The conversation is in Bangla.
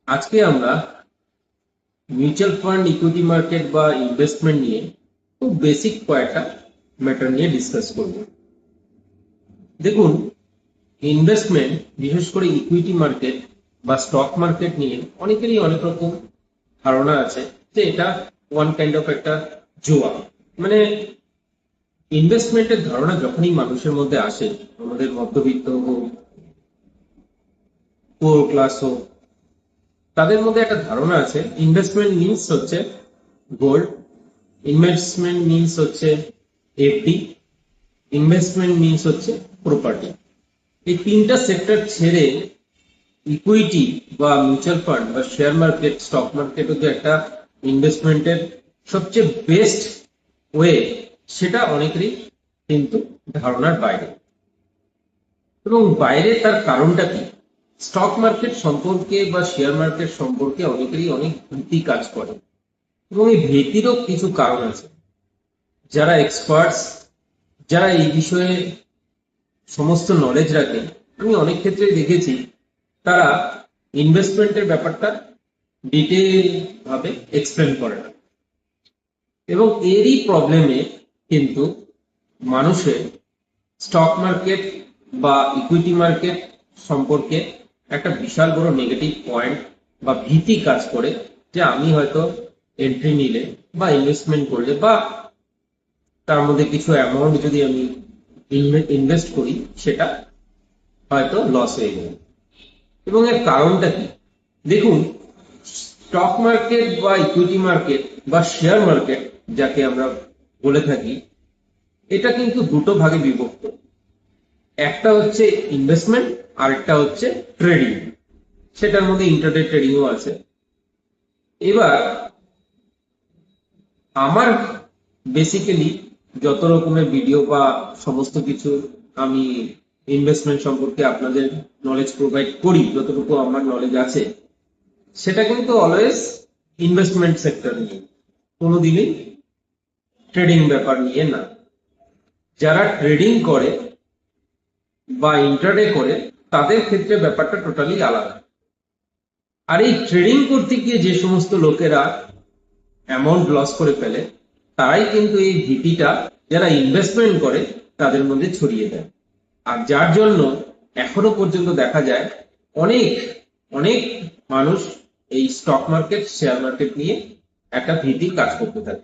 আজকে আমরা মিউচুয়াল ফান্ড, ইকুইটি মার্কেট বা ইনভেস্টমেন্ট নিয়ে খুব বেসিক কয়েকটা ম্যাটার নিয়ে ডিসকাস করব। দেখুন, ইনভেস্টমেন্ট, বিশেষ করে ইকুইটি মার্কেট বা স্টক মার্কেট নিয়ে অনেকেরই অনেক রকম ধারণা আছে যে এটা ওয়ান কাইন্ড অফ একটা জুয়া। মানে ইনভেস্টমেন্টের ধারণা যখনই মানুষের মধ্যে আসে, আমাদের মধ্যবিত্ত হোক, পুয়ার ক্লাস হোক, তাদের মধ্যে একটা ধারণা আছে ইনভেস্টমেন্ট মিনস হচ্ছে গোল্ড, ইনভেস্টমেন্ট মিনস হচ্ছে এফডি, ইনভেস্টমেন্ট মিনস হচ্ছে প্রপার্টি। এই তিনটা সেক্টর ছেড়ে ইকুইটি বা মিউচুয়াল ফান্ড বা শেয়ার মার্কেট, স্টক মার্কেটও যে একটা ইনভেস্টমেন্টের সবচেয়ে বেস্ট ওয়ে, সেটা অনেকেরই কিন্তু ধারণার বাইরে। এবং বাইরে তার কারণটা কি? স্টক মার্কেট সম্পর্কে বা শেয়ার মার্কেট সম্পর্কে অনেকেরই অনেক ভীতি কাজ করে, এবং এই ভীতিরও কিছু কারণ আছে। যারা এক্সপার্টস, যারা এই বিষয়ে সমস্ত নলেজ রাখে, আমি অনেক ক্ষেত্রে দেখেছি তারা ইনভেস্টমেন্টের ব্যাপারটা ডিটেইল ভাবে এক্সপ্লেন করে না, এবং এরই প্রবলেমে কিন্তু মানুষের স্টক মার্কেট বা ইকুইটি মার্কেট সম্পর্কে একটা বিশাল বড় নেগেটিভ পয়েন্ট বা ভীতি কাজ করে, যে আমি হয়তো এন্ট্রি নিলে বা ইনভেস্টমেন্ট করলে বা তার মধ্যে কিছু অ্যামাউন্ট যদি আমি ইনভেস্ট করি, সেটা হয়তো লস হয়ে যাবে। এবং এর কারণটা কি? দেখুন, স্টক মার্কেট বা ইকুইটি মার্কেট বা শেয়ার মার্কেট যাকে আমরা বলে থাকি, এটা কিন্তু দুটো ভাগে বিভক্ত। একটা হচ্ছে ইনভেস্টমেন্ট, আর একটা হচ্ছে ট্রেডিং। সেটার মধ্যে ইন্টারডে ট্রেডিংও আছে। এবার আমার বেসিক্যালি যত রকমের ভিডিও বা সমস্ত কিছু আমি ইনভেস্টমেন্ট সম্পর্কে আপনাদের নলেজ প্রোভাইড করি, যতটুকু আমার নলেজ আছে, সেটা কিন্তু অলওয়েজ ইনভেস্টমেন্ট সেক্টর নিয়ে, কোনোদিনই ট্রেডিং ব্যাপার নিয়ে না। যারা ট্রেডিং করে বা ইন্টারডে করে, তাদের ক্ষেত্রে ব্যাপারটা টোটালি আলাদা। আর এই ট্রেডিং করতে গিয়ে যে সমস্ত লোকেরা অ্যামাউন্ট লস করে ফেলে, তারাই কিন্তু এই ভীতিটা যারা ইনভেস্টমেন্ট করে তাদের মধ্যে ছড়িয়ে দেয়। আর যার জন্য এখনো পর্যন্ত দেখা যায় অনেক অনেক মানুষ এই স্টক মার্কেট, শেয়ার মার্কেট নিয়ে একটা ভীতি কাজ করতে থাকে।